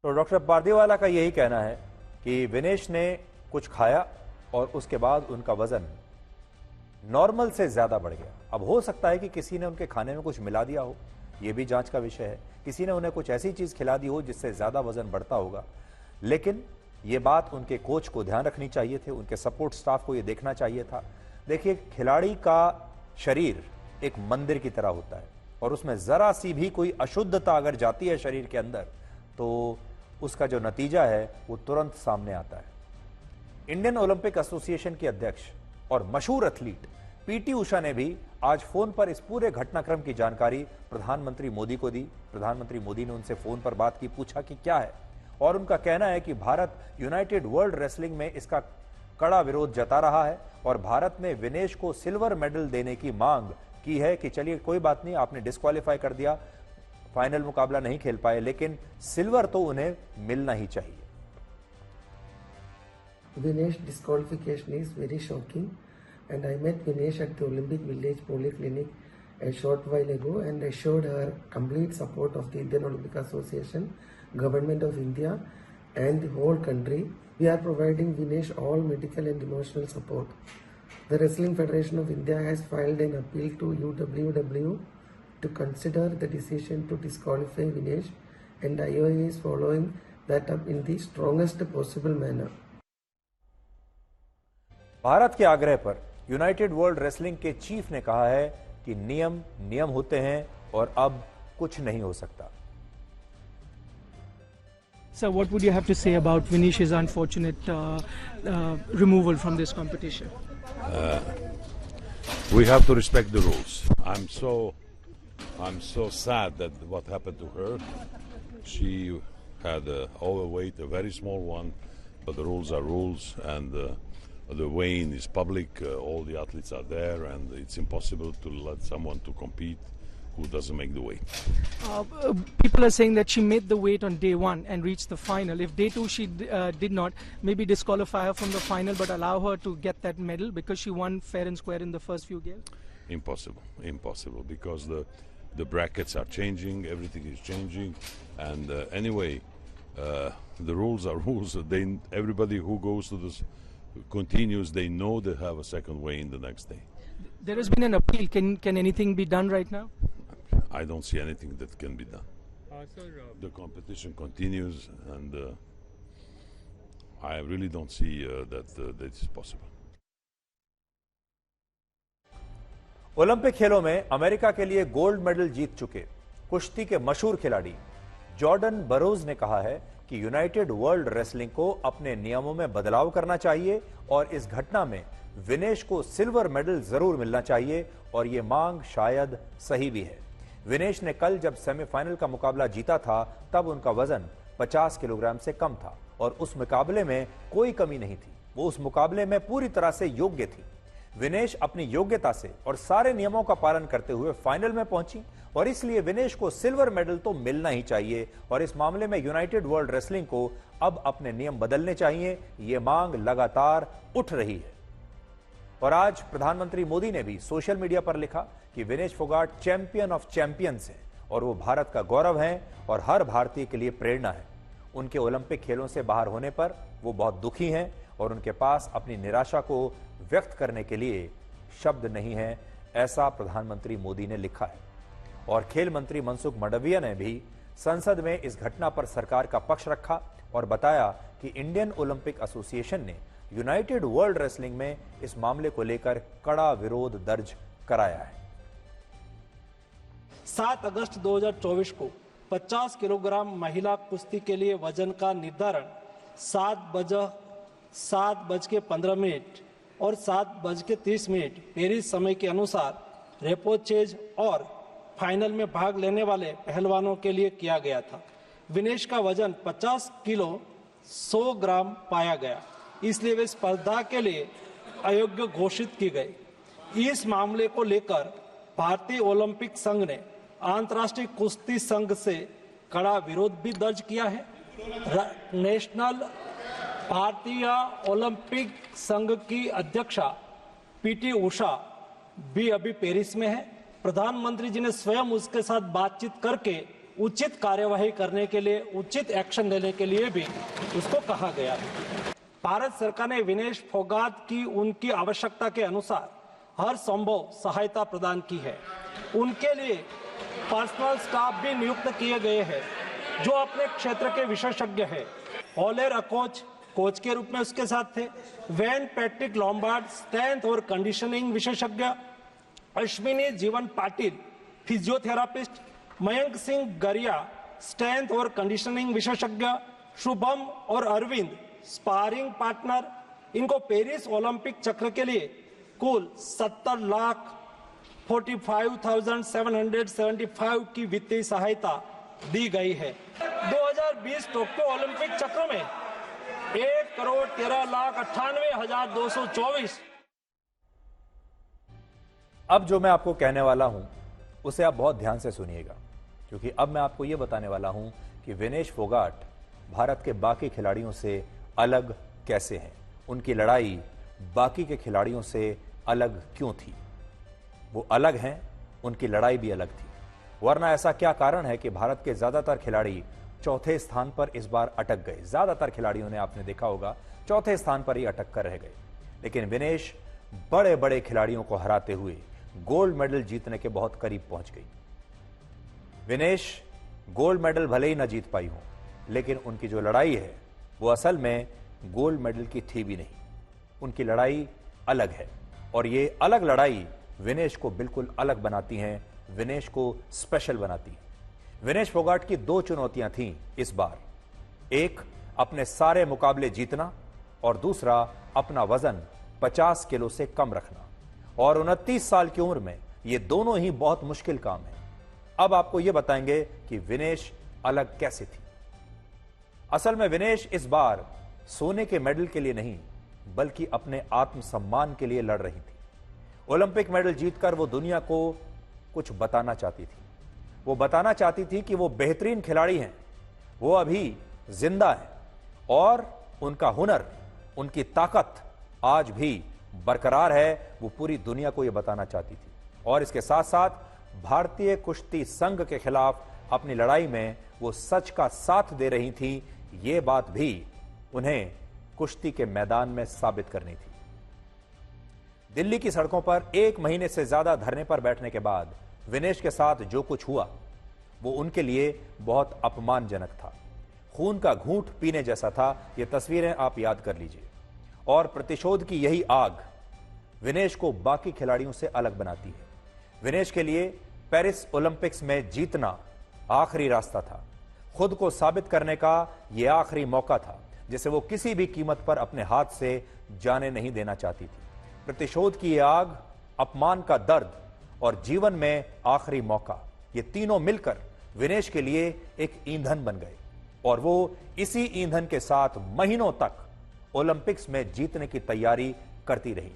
तो डॉक्टर पारदीवाला का यही कहना है कि विनेश ने कुछ खाया और उसके बाद उनका वजन नॉर्मल से ज्यादा बढ़ गया। अब हो सकता है कि किसी ने उनके खाने में कुछ मिला दिया हो, यह भी जांच का विषय है। किसी ने उन्हें कुछ ऐसी चीज खिला दी हो जिससे ज्यादा वजन बढ़ता होगा, लेकिन यह बात उनके कोच को ध्यान रखनी चाहिए थे, उनके सपोर्ट स्टाफ को यह देखना चाहिए था। देखिए, खिलाड़ी का शरीर एक मंदिर की तरह होता है और उसमें जरा सी भी कोई अशुद्धता अगर जाती है शरीर के अंदर तो उसका जो नतीजा है वो तुरंत सामने आता है। इंडियन ओलंपिक एसोसिएशन के अध्यक्ष और मशहूर एथलीट पीटी उषा ने भी आज फोन पर इस पूरे घटनाक्रम की जानकारी प्रधानमंत्री मोदी को दी। प्रधानमंत्री मोदी ने उनसे फोन पर बात की, पूछा कि क्या है, और उनका कहना है कि भारत यूनाइटेड वर्ल्ड रेसलिंग में इसका कड़ा विरोध जता रहा है और भारत ने विनेश को सिल्वर मेडल देने की मांग की है कि चलिए कोई बात नहीं, आपने डिस्क्वालीफाई कर दिया, फाइनल मुकाबला नहीं खेल पाए, लेकिन सिल्वर तो उन्हें मिलना ही चाहिए। Vinesh disqualification is very shocking, and I met Vinesh at the Olympic Village Polyclinic a short while ago and assured her complete support of the Indian Olympic Association, Government of India and the whole country. We are providing Vinesh all medical and emotional support. The Wrestling Federation of India has filed an appeal to UWW to consider the decision to disqualify Vinesh, and IOA is following that up in the strongest possible manner. Bharat के आग्रह पर United world wrestling के chief ने कहा है कि नियम नियम होते हैं और अब कुछ नहीं हो सकता। Sir, what would you have to say about Vinesh's unfortunate removal from this competition? We have to respect the rules. I'm so sad that what happened to her. She had overweight, a very small one, but the rules are rules, and the weighing is public. All the athletes are there, and it's impossible to let someone to compete who doesn't make the weight. People are saying that she made the weight on day one and reached the final. If day two she did not, maybe disqualify her from the final but allow her to get that medal because she won fair and square in the first few games? Impossible, because the brackets are changing, everything is changing, and anyway, the rules are rules. Everybody who goes to this continues, they know they have a second weigh in the next day. There has been an appeal. Can anything be done right now? I don't see anything that can be done. The competition continues, and I really don't see that is possible. Olympic खेलों में America के लिए gold medal जीत चुके कुश्ती के मशहूर खिलाड़ी Jordan बरोज ने कहा है कि यूनाइटेड वर्ल्ड रेसलिंग को अपने नियमों में बदलाव करना चाहिए और इस घटना में विनेश को सिल्वर मेडल जरूर मिलना चाहिए, और यह मांग शायद सही भी है। विनेश ने कल जब सेमीफाइनल का मुकाबला जीता था तब उनका वजन 50 किलोग्राम से कम था और उस मुकाबले में कोई कमी नहीं थी। वो उस मुकाबले में पूरी तरह से योग्य थी। विनेश अपनी योग्यता से और सारे नियमों का पालन करते हुए फाइनल में पहुंची और इसलिए विनेश को सिल्वर मेडल तो मिलना ही चाहिए, और इस मामले में यूनाइटेड वर्ल्ड रेसलिंग को अब अपने नियम बदलने चाहिए। यह मांग लगातार उठ रही है। और आज प्रधानमंत्री मोदी ने भी सोशल मीडिया पर लिखा कि Vinesh Phogat champion of champions है और वो भारत का गौरव है और हर भारतीय के लिए प्रेरणा है। उनके ओलंपिक खेलों से बाहर होने पर वो बहुत दुखी हैं और उनके पास अपनी निराशा को व्यक्त करने के लिए शब्द नहीं है, ऐसा प्रधानमंत्री मोदी ने लिखा है। और खेल मंत्री मनसुख मंडाविया ने भी संसद में इस घटना पर सरकार का पक्ष रखा और बताया कि इंडियन ओलंपिक एसोसिएशन ने यूनाइटेड वर्ल्ड रेसलिंग में इस मामले को लेकर कड़ा विरोध दर्ज कराया है। 7 अगस्त 2024 को 50 किलोग्राम महिला कुश्ती के लिए वजन का निर्धारण 7:15 और 7:30 पेरिस समय के अनुसार रेपोचेज और फाइनल में भाग लेने वाले पहलवानों के लिए किया गया था। विनेश का वजन 50 किलो 100 ग्राम पाया गया, इसलिए वे स्पर्धा के लिए अयोग्य घोषित की गई। इस मामले को लेकर भारतीय ओलंपिक संघ ने अंतर्राष्ट्रीय कुश्ती संघ से कड़ा विरोध भी दर्ज किया है। नेशनल भारतीय ओलंपिक संघ की अध्यक्षा पीटी उषा भी अभी पेरिस में है। प्रधानमंत्री जी ने स्वयं उसके साथ बातचीत करके उचित कार्यवाही करने के लिए, उचित एक्शन लेने के लिए भी उसको कहा गया है। भारत सरकार ने विनेश फोगाट की उनकी आवश्यकता के अनुसार हर संभव सहायता प्रदान की है। उनके लिए पर्सनल स्टाफ भी नियुक्त किए गए हैं जो अपने क्षेत्र के विशेषज्ञ हैं। ओलेर अकोच कोच के रूप में उसके साथ थे, वैन पैट्रिक लॉम्बार्ड स्ट्रेंथ और कंडीशनिंग विशेषज्ञ, अश्विनी जीवन पाटिल फिजियोथेरापिस्ट, मयंक सिंह गरिया स्ट्रेंथ और कंडीशनिंग विशेषज्ञ, शुभम और अरविंद स्पारिंग पार्टनर। इनको पेरिस ओलंपिक चक्र के लिए कुल 70,45,775 की वित्तीय सहायता दी गई है। 2020 टोक्यो ओलंपिक चक्र में 1,13,98,224। अब जो मैं आपको कहने वाला हूं उसे आप बहुत ध्यान से सुनिएगा, क्योंकि अब मैं आपको यह बताने वाला हूं कि विनेश फोगाट भारत के बाकी खिलाड़ियों से अलग कैसे हैं, उनकी लड़ाई बाकी के खिलाड़ियों से अलग क्यों थी। वो अलग हैं, उनकी लड़ाई भी अलग थी, वरना ऐसा क्या कारण है कि भारत के ज्यादातर खिलाड़ी चौथे स्थान पर इस बार अटक गए। ज्यादातर खिलाड़ियों ने, आपने देखा होगा, चौथे स्थान पर ही अटक कर रह गए, लेकिन विनेश बड़े बड़े खिलाड़ियों को हराते हुए गोल्ड मेडल जीतने के बहुत करीब पहुंच गई। विनेश गोल्ड मेडल भले ही न जीत पाई हो, लेकिन उनकी जो लड़ाई है वो असल में गोल्ड मेडल की थी भी नहीं। उनकी लड़ाई अलग है और ये अलग लड़ाई विनेश को बिल्कुल अलग बनाती हैं, विनेश को स्पेशल बनाती है। विनेश फोगाट की दो चुनौतियां थीं इस बार, एक अपने सारे मुकाबले जीतना और दूसरा अपना वजन 50 किलो से कम रखना। और 29 साल की उम्र में ये दोनों ही बहुत मुश्किल काम है। अब आपको यह बताएंगे कि विनेश अलग कैसे थी। असल में विनेश इस बार सोने के मेडल के लिए नहीं, बल्कि अपने आत्मसम्मान के लिए लड़ रही थी। ओलंपिक मेडल जीतकर वो दुनिया को कुछ बताना चाहती थी। वो बताना चाहती थी कि वो बेहतरीन खिलाड़ी हैं, वो अभी जिंदा हैं और उनका हुनर, उनकी ताकत आज भी बरकरार है। वो पूरी दुनिया को यह बताना चाहती थी। और इसके साथ साथ भारतीय कुश्ती संघ के खिलाफ अपनी लड़ाई में वो सच का साथ दे रही थी। ये बात भी उन्हें कुश्ती के मैदान में साबित करनी थी। दिल्ली की सड़कों पर 1 महीने से ज्यादा धरने पर बैठने के बाद विनेश के साथ जो कुछ हुआ वो उनके लिए बहुत अपमानजनक था, खून का घूंट पीने जैसा था। ये तस्वीरें आप याद कर लीजिए। और प्रतिशोध की यही आग विनेश को बाकी खिलाड़ियों से अलग बनाती है। विनेश के लिए पेरिस ओलंपिक्स में जीतना आखिरी रास्ता था, खुद को साबित करने का यह आखिरी मौका था जिसे वो किसी भी कीमत पर अपने हाथ से जाने नहीं देना चाहती थी। प्रतिशोध की यह आग, अपमान का दर्द और जीवन में आखिरी मौका, ये तीनों मिलकर विनेश के लिए एक ईंधन बन गए और वो इसी ईंधन के साथ महीनों तक ओलंपिक्स में जीतने की तैयारी करती रही।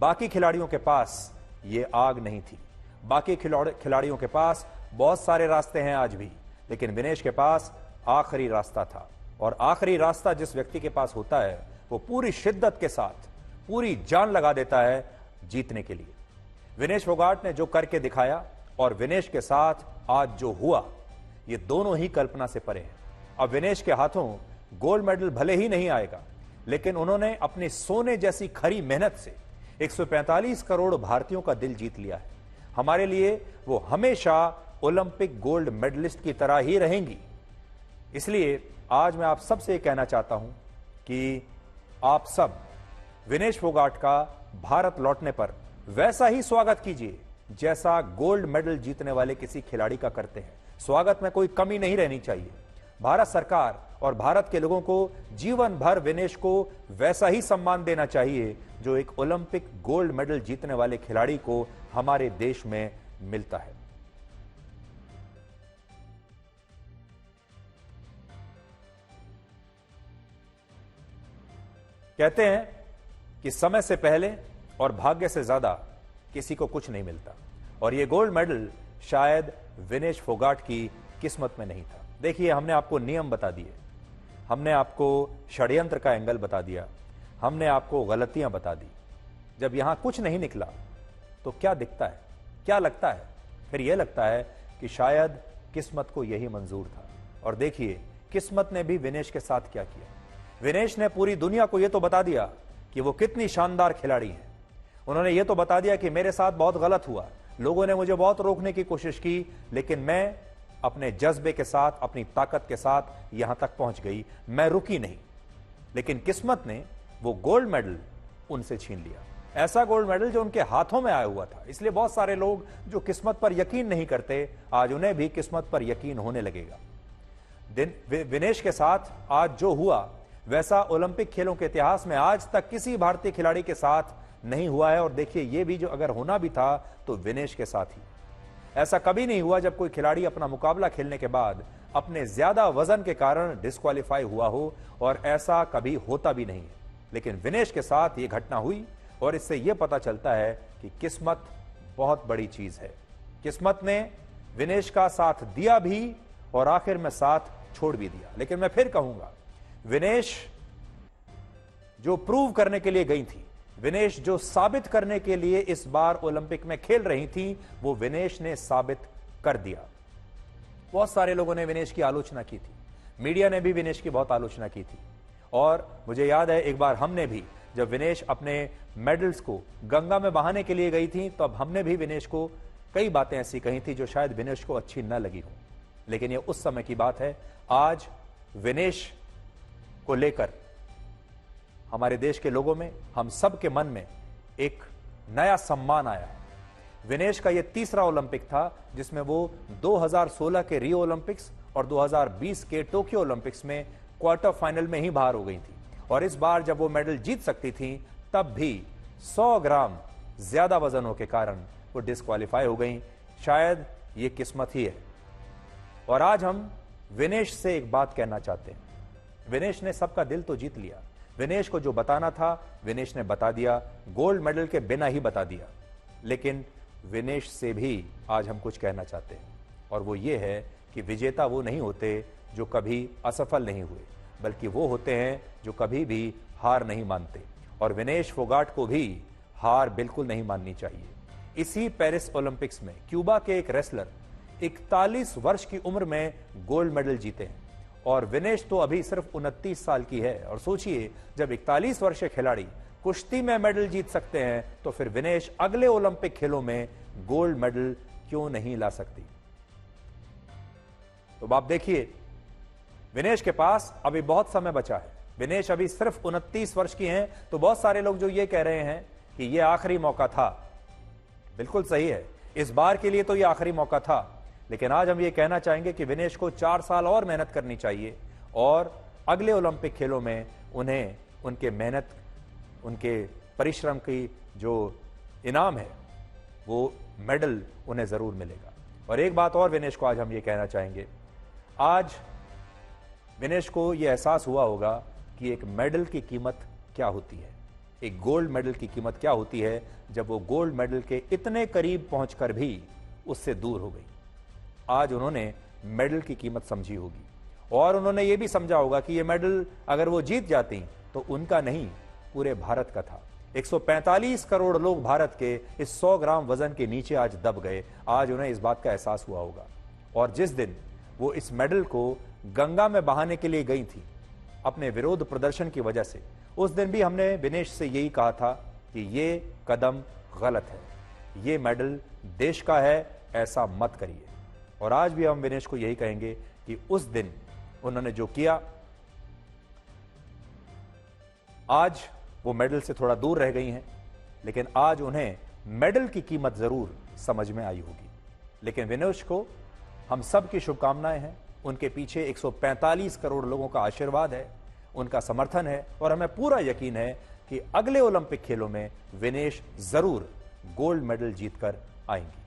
बाकी खिलाड़ियों के पास ये आग नहीं थी। बाकी खिलाड़ियों के पास बहुत सारे रास्ते हैं आज भी, लेकिन विनेश के पास आखिरी रास्ता था। और आखिरी रास्ता जिस व्यक्ति के पास होता है वो पूरी शिद्दत के साथ पूरी जान लगा देता है जीतने के लिए। विनेश फोगाट ने जो करके दिखाया और विनेश के साथ आज जो हुआ, ये दोनों ही कल्पना से परे हैं। अब विनेश के हाथों गोल्ड मेडल भले ही नहीं आएगा, लेकिन उन्होंने अपनी सोने जैसी खरी मेहनत से 145 करोड़ भारतीयों का दिल जीत लिया है। हमारे लिए वो हमेशा ओलंपिक गोल्ड मेडलिस्ट की तरह ही रहेंगी। इसलिए आज मैं आप सबसे कहना चाहता हूं कि आप सब विनेश फोगाट का भारत लौटने पर वैसा ही स्वागत कीजिए जैसा गोल्ड मेडल जीतने वाले किसी खिलाड़ी का करते हैं। स्वागत में कोई कमी नहीं रहनी चाहिए। भारत सरकार और भारत के लोगों को जीवन भर विनेश को वैसा ही सम्मान देना चाहिए जो एक ओलंपिक गोल्ड मेडल जीतने वाले खिलाड़ी को हमारे देश में मिलता है। कहते हैं कि समय से पहले और भाग्य से ज्यादा किसी को कुछ नहीं मिलता, और यह गोल्ड मेडल शायद विनेश फोगाट की किस्मत में नहीं था। देखिए, हमने आपको नियम बता दिए, हमने आपको षड्यंत्र का एंगल बता दिया, हमने आपको गलतियां बता दी। जब यहां कुछ नहीं निकला तो क्या दिखता है, क्या लगता है? फिर यह लगता है कि शायद किस्मत को यही मंजूर था। और देखिए किस्मत ने भी विनेश के साथ क्या किया। विनेश ने पूरी दुनिया को यह तो बता दिया कि वो कितनी शानदार खिलाड़ी है। उन्होंने ये तो बता दिया कि मेरे साथ बहुत गलत हुआ, लोगों ने मुझे बहुत रोकने की कोशिश की, लेकिन मैं अपने जज्बे के साथ, अपनी ताकत के साथ यहां तक पहुंच गई, मैं रुकी नहीं। लेकिन किस्मत ने वो गोल्ड मेडल उनसे छीन लिया, ऐसा गोल्ड मेडल जो उनके हाथों में आया हुआ था। इसलिए बहुत सारे लोग जो किस्मत पर यकीन नहीं करते, आज उन्हें भी किस्मत पर यकीन होने लगेगा। विनेश के साथ आज जो हुआ वैसा ओलंपिक खेलों के इतिहास में आज तक किसी भारतीय खिलाड़ी के साथ नहीं हुआ है। और देखिए ये भी जो अगर होना भी था तो विनेश के साथ ही। ऐसा कभी नहीं हुआ जब कोई खिलाड़ी अपना मुकाबला खेलने के बाद अपने ज्यादा वजन के कारण डिस्क्वालीफाई हुआ हो, और ऐसा कभी होता भी नहीं है। लेकिन विनेश के साथ ये घटना हुई और इससे यह पता चलता है कि किस्मत बहुत बड़ी चीज है। किस्मत ने विनेश का साथ दिया भी और आखिर में साथ छोड़ भी दिया। लेकिन मैं फिर कहूंगा, विनेश जो प्रूव करने के लिए गई थी, विनेश जो साबित करने के लिए इस बार ओलंपिक में खेल रही थी, वो विनेश ने साबित कर दिया। बहुत सारे लोगों ने विनेश की आलोचना की थी, मीडिया ने भी विनेश की बहुत आलोचना की थी। और मुझे याद है एक बार हमने भी, जब विनेश अपने मेडल्स को गंगा में बहाने के लिए गई थी, तब हमने भी विनेश को कई बातें ऐसी कही थी जो शायद विनेश को अच्छी न लगी हो। लेकिन ये उस समय की बात है। आज विनेश को लेकर हमारे देश के लोगों में, हम सब के मन में एक नया सम्मान आया है। विनेश का यह तीसरा ओलंपिक था जिसमें वो 2016 के रियो ओलंपिक्स और 2020 के टोक्यो ओलंपिक्स में क्वार्टर फाइनल में ही बाहर हो गई थी। और इस बार जब वो मेडल जीत सकती थी, तब भी 100 ग्राम ज्यादा वजनों के कारण वो डिस्क्वालीफाई हो गई। शायद ये किस्मत ही है। और आज हम विनेश से एक बात कहना चाहते हैं। विनेश ने सबका दिल तो जीत लिया। विनेश को जो बताना था विनेश ने बता दिया, गोल्ड मेडल के बिना ही बता दिया। लेकिन विनेश से भी आज हम कुछ कहना चाहते हैं, और वो ये है कि विजेता वो नहीं होते जो कभी असफल नहीं हुए, बल्कि वो होते हैं जो कभी भी हार नहीं मानते। और विनेश फोगाट को भी हार बिल्कुल नहीं माननी चाहिए। इसी पेरिस ओलंपिक्स में क्यूबा के एक रेसलर 41 वर्ष की उम्र में गोल्ड मेडल जीते हैं, और विनेश तो अभी सिर्फ 29 साल की है। और सोचिए, जब 41 वर्षीय खिलाड़ी कुश्ती में मेडल जीत सकते हैं, तो फिर विनेश अगले ओलंपिक खेलों में गोल्ड मेडल क्यों नहीं ला सकती। तो आप देखिए, विनेश के पास अभी बहुत समय बचा है। विनेश अभी सिर्फ 29 वर्ष की हैं। तो बहुत सारे लोग जो ये कह रहे हैं कि ये आखिरी मौका था, बिल्कुल सही है, इस बार के लिए तो ये आखिरी मौका था। लेकिन आज हम ये कहना चाहेंगे कि विनेश को 4 साल और मेहनत करनी चाहिए, और अगले ओलंपिक खेलों में उन्हें उनके मेहनत, उनके परिश्रम की जो इनाम है, वो मेडल उन्हें जरूर मिलेगा। और एक बात और विनेश को आज हम ये कहना चाहेंगे, आज विनेश को यह एहसास हुआ होगा कि एक मेडल की कीमत क्या होती है, एक गोल्ड मेडल की कीमत क्या होती है, जब वो गोल्ड मेडल के इतने करीब पहुंचकर भी उससे दूर हो गई। आज उन्होंने मेडल की कीमत समझी होगी, और उन्होंने ये भी समझा होगा कि ये मेडल अगर वो जीत जाती तो उनका नहीं, पूरे भारत का था। 145 करोड़ लोग भारत के इस 100 ग्राम वजन के नीचे आज दब गए। आज उन्हें इस बात का एहसास हुआ होगा। और जिस दिन वो इस मेडल को गंगा में बहाने के लिए गई थी अपने विरोध प्रदर्शन की वजह से, उस दिन भी हमने विनेश से यही कहा था कि ये कदम गलत है, ये मेडल देश का है, ऐसा मत करिए। और आज भी हम विनेश को यही कहेंगे कि उस दिन उन्होंने जो किया, आज वो मेडल से थोड़ा दूर रह गई हैं, लेकिन आज उन्हें मेडल की कीमत जरूर समझ में आई होगी। लेकिन विनेश को हम सब की शुभकामनाएं हैं। उनके पीछे 145 करोड़ लोगों का आशीर्वाद है, उनका समर्थन है, और हमें पूरा यकीन है कि अगले ओलंपिक खेलों में विनेश जरूर गोल्ड मेडल जीतकर आएंगी।